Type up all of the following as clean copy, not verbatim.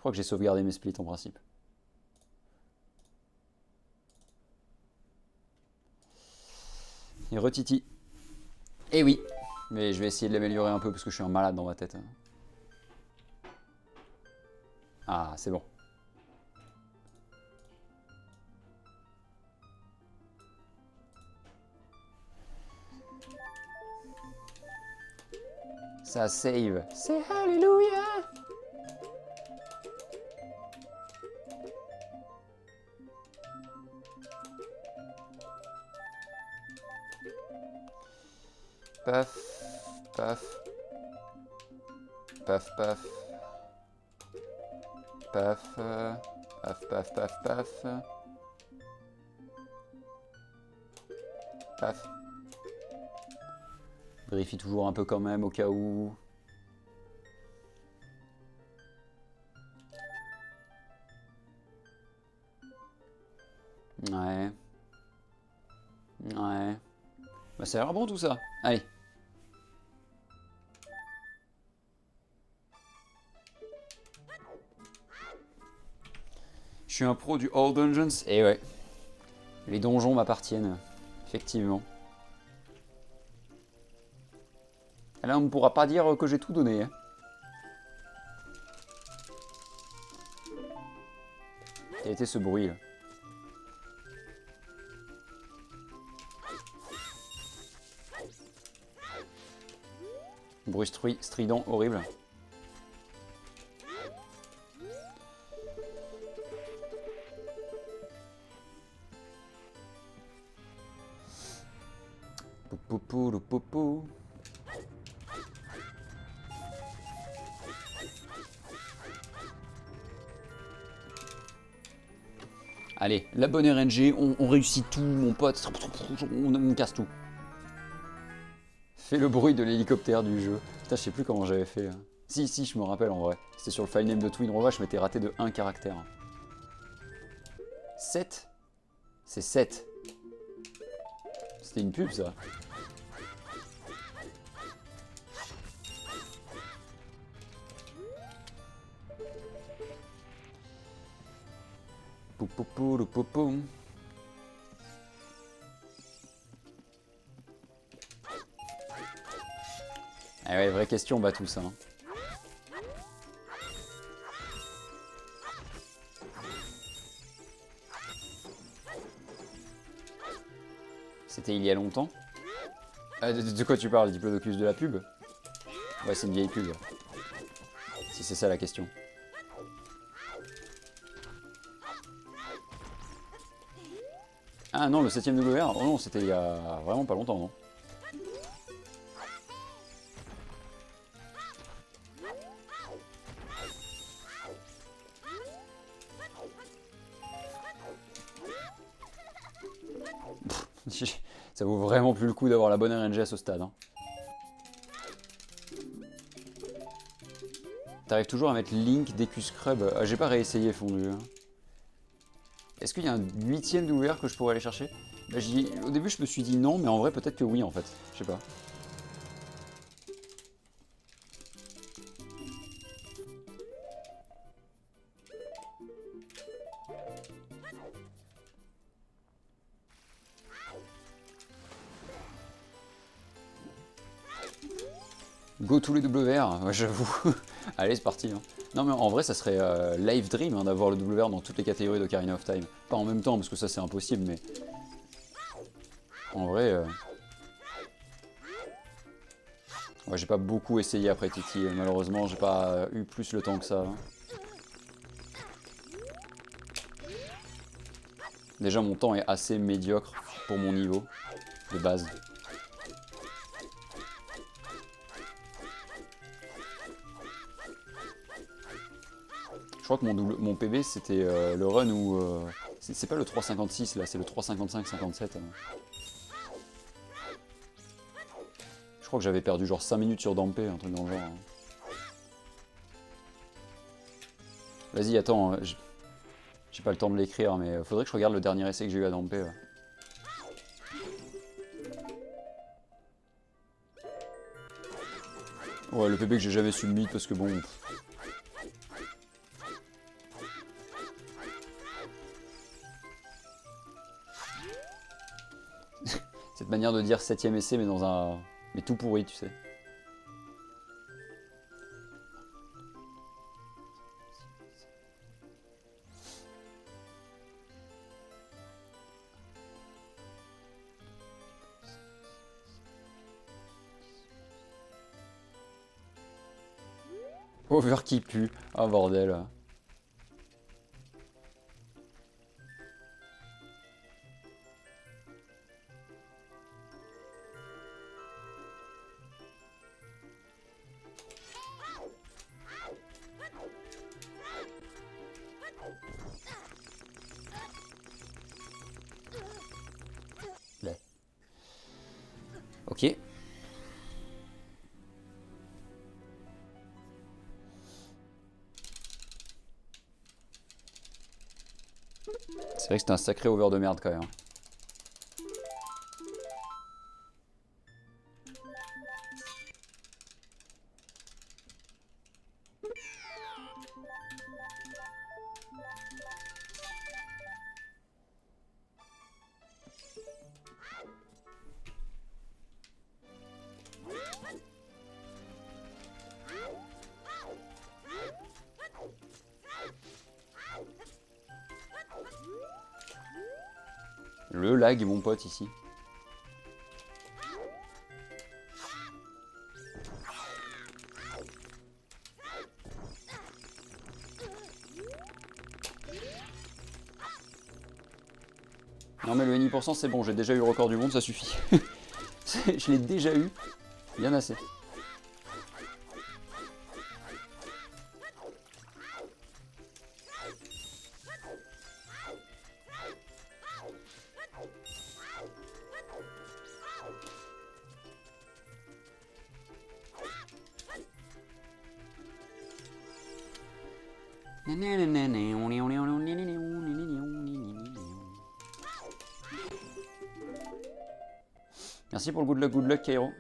crois que j'ai sauvegardé mes splits en principe. Et retiti. Eh oui, mais je vais essayer de l'améliorer un peu parce que je suis un malade dans ma tête. Ah, c'est bon. Ça save. C'est Alléluia. Paf, paf. Paf, paf. Paf, paf, paf, paf, paf. Paf. Vérifie toujours un peu quand même au cas où. Ouais. Ouais. Bah ça a l'air bon tout ça. Allez. Je suis un pro du All Dungeons. Et ouais. Les donjons m'appartiennent. Effectivement. Là on ne pourra pas dire que j'ai tout donné. Hein. Quel était ce bruit là? Bruit strident horrible. Poupou, le poupou. Allez, la bonne RNG, on réussit tout, mon pote. On casse tout. Fais le bruit de l'hélicoptère du jeu. Putain, je sais plus comment j'avais fait. Si, je me rappelle en vrai. C'était sur le file name de Twin Rova, je m'étais raté de 1 caractère. 7 ? C'est 7. C'était une pub ça. Poupou, le poupou. Ah ouais, vraie question, bah tout ça. Hein. C'était il y a longtemps. De quoi tu parles, Diplodocus de la pub? Ouais, c'est une vieille pub. Si c'est ça la question. Ah non, le 7ème WR? Oh non, c'était il y a vraiment pas longtemps, non? Ça vaut vraiment plus le coup d'avoir la bonne RNG à ce stade. Hein. T'arrives toujours à mettre Link, DQ Scrub. Ah, j'ai pas réessayé fondu. Hein. Est-ce qu'il y a un 8ème WR que je pourrais aller chercher? Bah, au début je me suis dit non, mais en vrai peut-être que oui en fait. Je sais pas. Go tous les WR, ouais, j'avoue. Allez, c'est parti. Hein. Non, mais en vrai, ça serait live dream hein, d'avoir le WR dans toutes les catégories d'Ocarina of Time. Pas en même temps, parce que ça c'est impossible, mais. En vrai. Ouais, j'ai pas beaucoup essayé après Titi, malheureusement, j'ai pas eu plus le temps que ça. Hein. Déjà, mon temps est assez médiocre pour mon niveau de base. Je crois que mon PB c'était le run où... c'est pas le 3,56 là, c'est le 3,55-57. Hein. Je crois que j'avais perdu genre 5 minutes sur Dampé, un truc dans le genre. Hein. Vas-y, attends, j'ai pas le temps de l'écrire, mais faudrait que je regarde le dernier essai que j'ai eu à Dampé. Ouais. Ouais, le PB que j'ai jamais submit parce que bon... Cette manière de dire 7ème essai, mais dans un... Mais tout pourri, tu sais. Over qui pue. Ah bordel. Ok. C'est vrai que c'était un sacré over de merde quand même. Le lag, mon pote, ici. Non mais le NI% c'est bon, j'ai déjà eu le record du monde, ça suffit. Je l'ai déjà eu, bien assez. Merci pour le good luck, Kairo.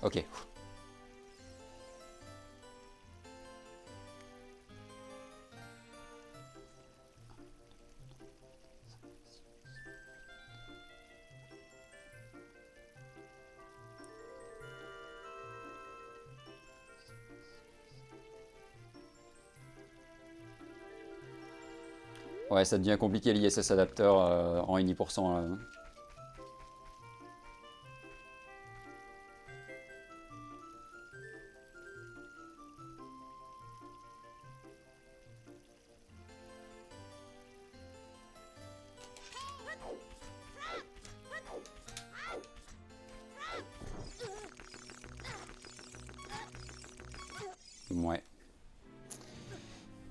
Ok. Ouais, ça devient compliqué l'ISS adapteur en NI%. Là. Ouais.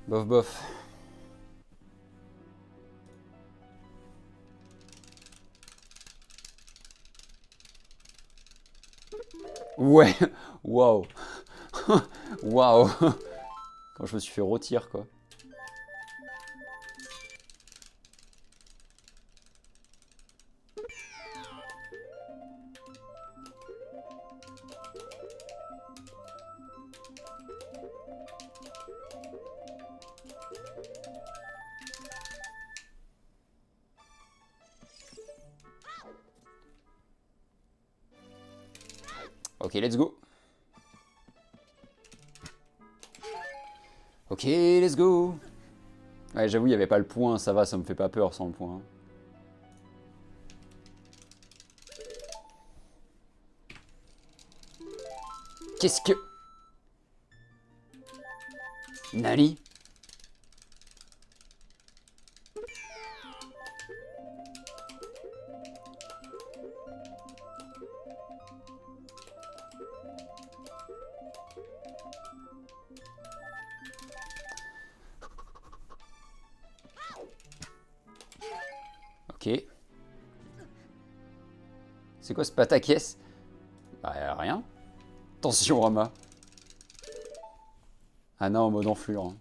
Bof bof. Ouais. Waouh. Waouh. Quand je me suis fait rôtir quoi. Ok, let's go. Ok, let's go. Ouais, j'avoue, il n'y avait pas le point, ça va, ça me fait pas peur sans le point. Qu'est-ce que... Nani? Ok. C'est quoi ce pataquès? Bah rien. Attention Rama. Ah non, en mode enflure. Hein.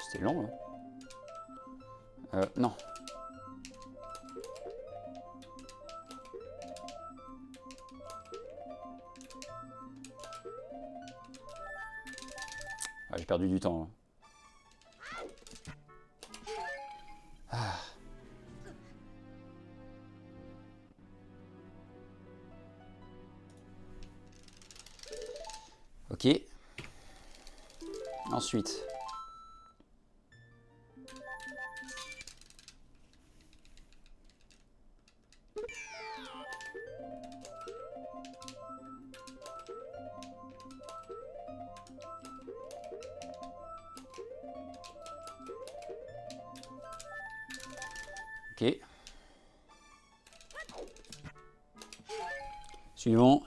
C'était lent là. Non. Ah, j'ai perdu du temps. Ah. Ok. Ensuite. Ok. Suivant.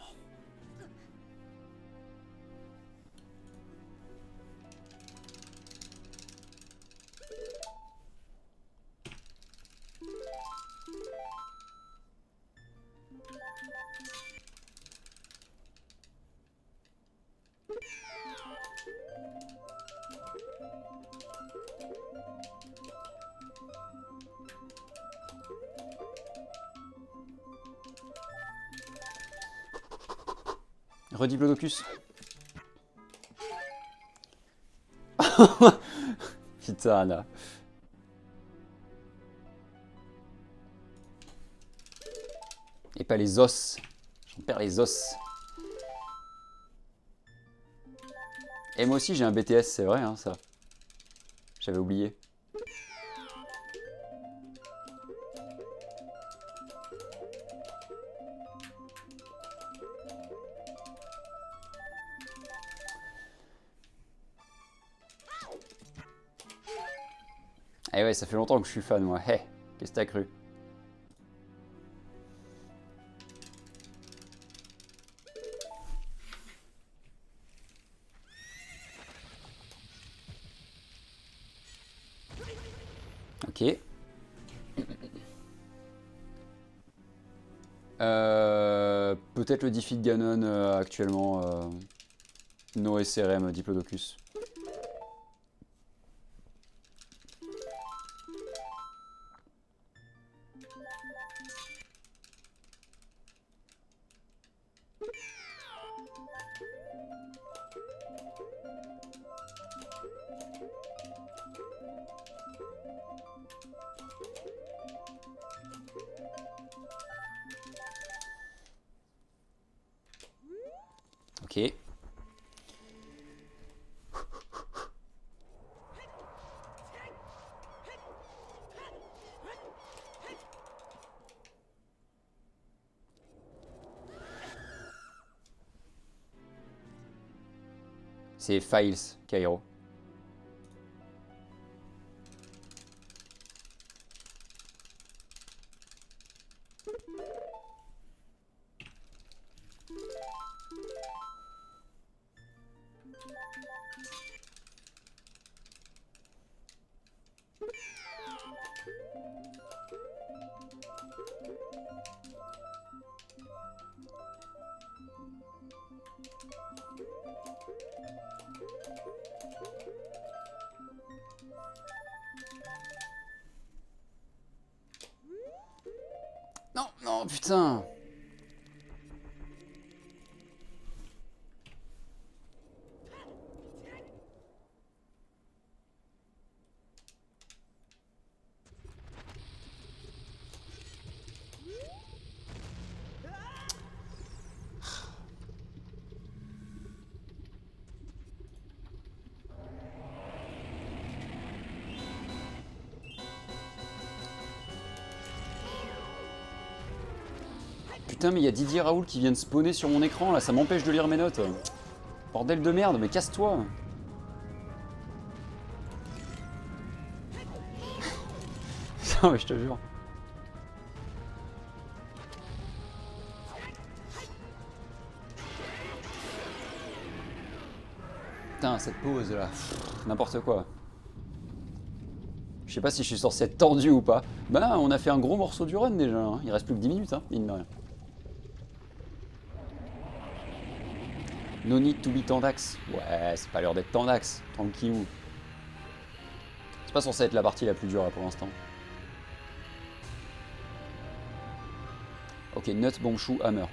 Rediplodocus. Putain. Et pas les os. J'en perds les os. Et moi aussi j'ai un BTS, c'est vrai hein, ça. J'avais oublié. Eh ouais, ça fait longtemps que je suis fan moi. Hé, qu'est-ce que t'as cru? Ok. Peut-être le Defeat Ganon actuellement. No SRM Diplodocus. Ok. C'est Files, Cairo. Non, non, putain. Putain, mais il y a Didier Raoul qui vient de spawner sur mon écran là, ça m'empêche de lire mes notes. Bordel de merde, mais casse-toi. Putain, mais je te jure. Putain, cette pause là, n'importe quoi. Je sais pas si je suis censé être tendu ou pas. Bah, on a fait un gros morceau du run déjà, hein. Il reste plus que 10 minutes, hein, mine de rien. No need to be Tandax. Ouais, c'est pas l'heure d'être Tandax, tranquillou. C'est pas censé être la partie la plus dure là pour l'instant. Ok, Nut, Bombchou, Hammer.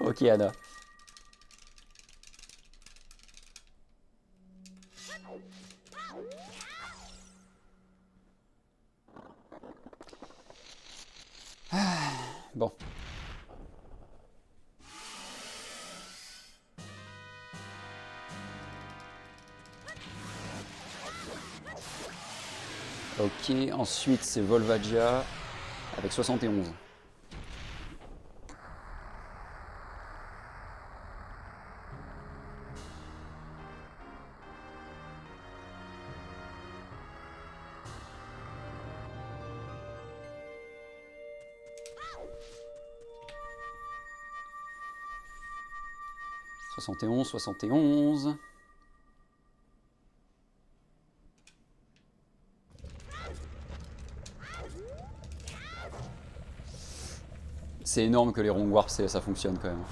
Ok, Anna. Bon. Ok, ensuite c'est Volvagia avec 71. « 71, 71. C'est énorme que les Wrong Warp, ça fonctionne quand même.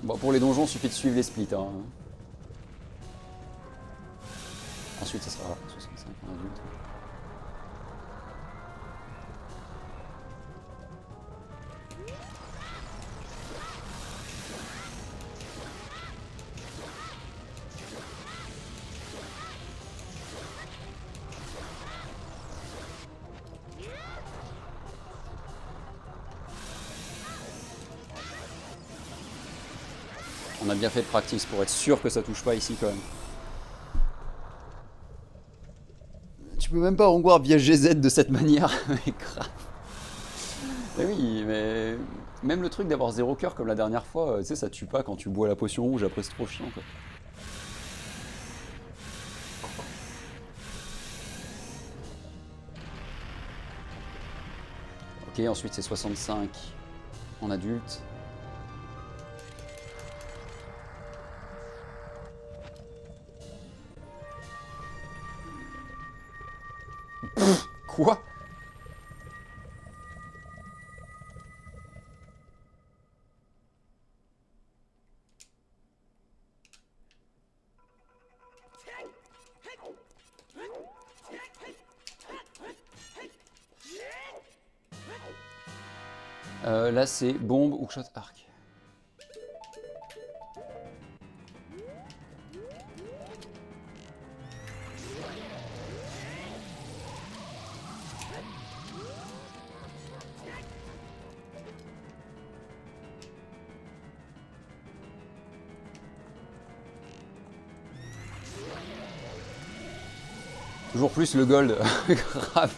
Bon, pour les donjons, il suffit de suivre les splits. Hein. Ensuite, ça sera 65 en adulte. On a bien fait de practice pour être sûr que ça touche pas ici quand même. Tu peux même pas Wrong Warp via GZ de cette manière. Mais grave. Mais oui, mais même le truc d'avoir 0 cœur comme la dernière fois, tu sais, ça tue pas quand tu bois la potion rouge, après c'est trop chiant quoi. Ok, ensuite c'est 65 en adulte. Pff, quoi? Là c'est bombe ou shot arc. Toujours plus le gold, grave.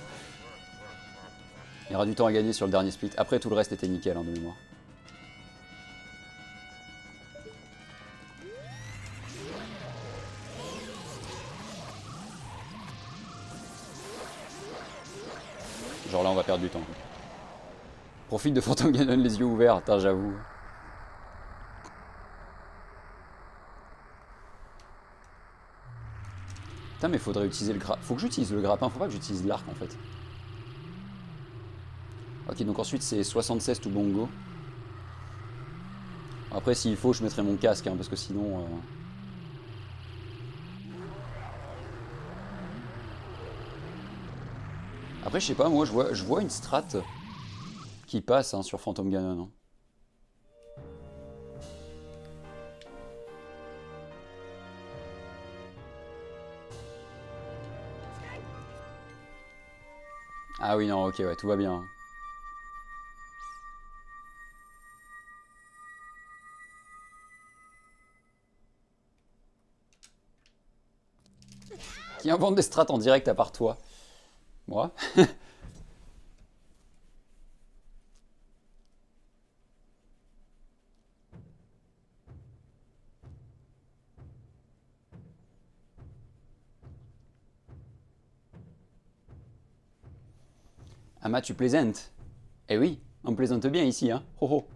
Il y aura du temps à gagner sur le dernier split. Après, tout le reste était nickel, hein, de mémoire. Genre là, on va perdre du temps. Profite de Phantom Ganon les yeux ouverts, j'avoue. Putain, mais faudrait utiliser le grappin. Faut que j'utilise le grappin, faut pas que j'utilise l'arc en fait. Ok, donc ensuite c'est 76 tout bongo. Après, s'il faut, je mettrai mon casque, hein, parce que sinon... Après, je sais pas, moi, je vois une strat qui passe hein, sur Phantom Ganon. Hein. Ah oui, non, ok, ouais, tout va bien. Qui invente des strats en direct à part toi? Moi? Ama, tu plaisantes? Eh oui, on plaisante bien ici, hein. Ho ho.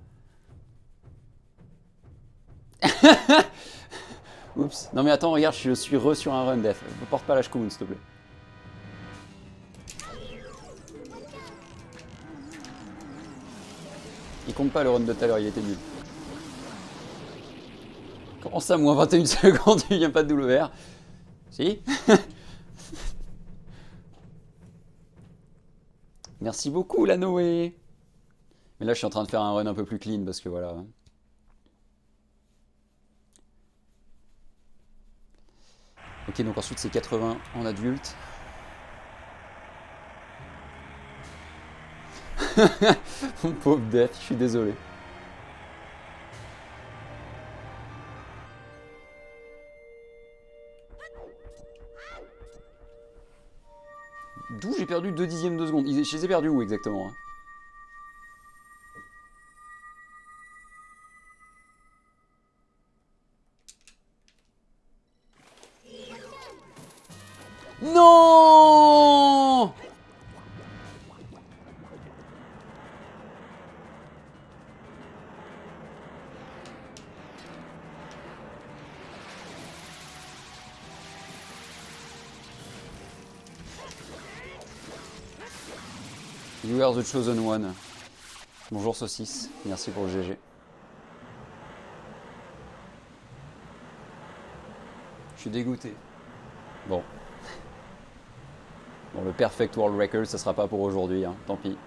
Oups. Non mais attends, regarde, je suis sur un run, Def. Ne porte pas la Shkoun, s'il te plaît. Il compte pas le run de tout à l'heure, il était nul. Comment ça, moins 21 secondes, il vient pas de WR? Si. Merci beaucoup, la Noé. Mais là, je suis en train de faire un run un peu plus clean parce que voilà. Ok, donc ensuite c'est 80 en adulte. Mon pauvre Death, je suis désolé. D'où j'ai perdu 2 dixièmes de seconde. Je les ai perdus où exactement hein? Non! You are the chosen one. Bonjour saucisse, merci pour le GG. Je suis dégoûté. Bon. Bon, le Perfect World Record, ça sera pas pour aujourd'hui, hein. Tant pis.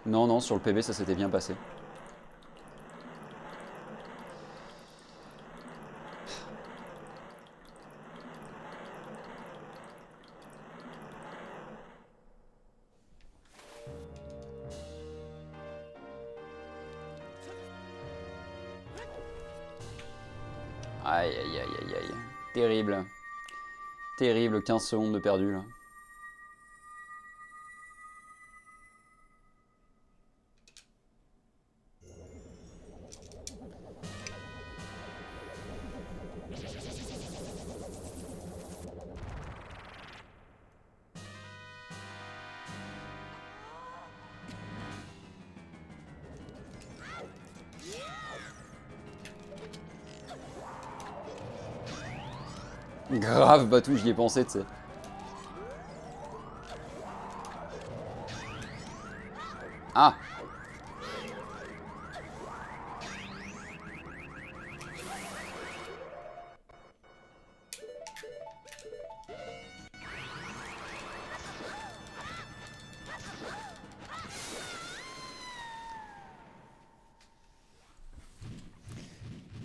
Non, non, sur le PB, ça s'était bien passé. Aïe, aïe, aïe, aïe, aïe. Terrible. Terrible, 15 secondes de perdu, là. Grave, Batou, j'y ai pensé, tu sais. Ah!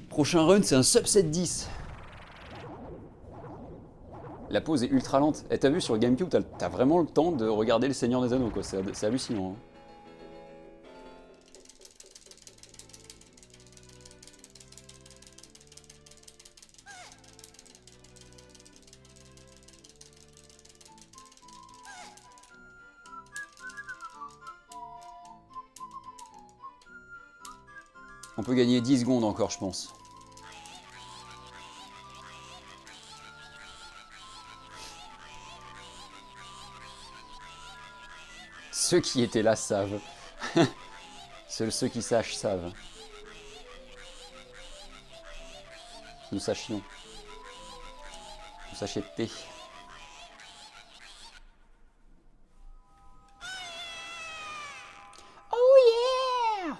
Prochain run, c'est un subset 10. La pause est ultra lente. Et t'as vu sur GameCube, t'as vraiment le temps de regarder le Seigneur des Anneaux, quoi. C'est hallucinant. Hein. On peut gagner 10 secondes encore, je pense. Ceux qui étaient là savent. Seuls ceux qui sachent savent. Nous sachions. Nous sachiez-t-il. Oh yeah!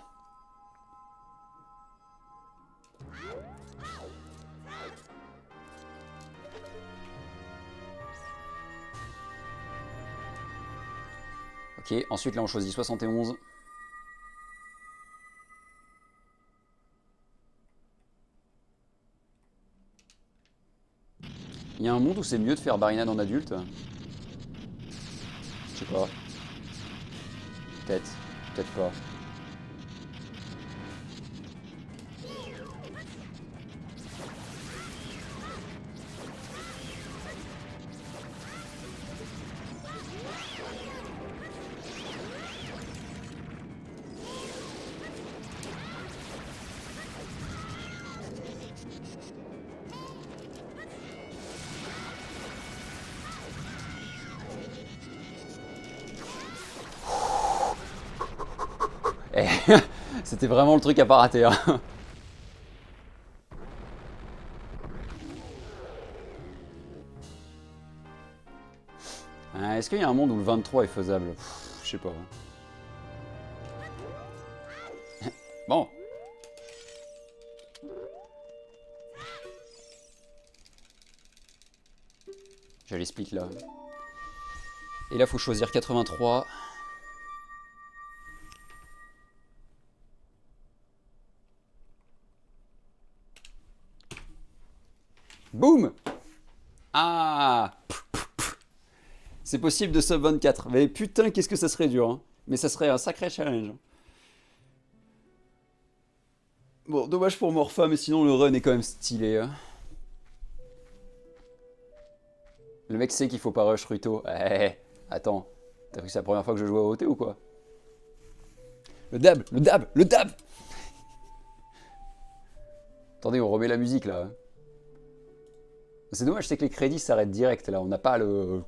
Ok, ensuite là on choisit 71. Il y a un monde où c'est mieux de faire Barinade en adulte. Je sais pas. Peut-être. Peut-être pas. C'était vraiment le truc à pas rater. Hein. Est-ce qu'il y a un monde où le 23 est faisable? Je sais pas. Bon. J'allais split là. Et là, faut choisir 83. Boum! Ah! C'est possible de sub 24. Mais putain, qu'est-ce que ça serait dur. Hein. Mais ça serait un sacré challenge. Bon, dommage pour Morpha, mais sinon le run est quand même stylé. Hein. Le mec sait qu'il faut pas rush Ruto. Attends, t'as cru que c'est la première fois que je jouais à OT ou quoi? Le dab, le dab, le dab! Attendez, on remet la musique là. C'est dommage, c'est que les crédits s'arrêtent direct là. On n'a pas le...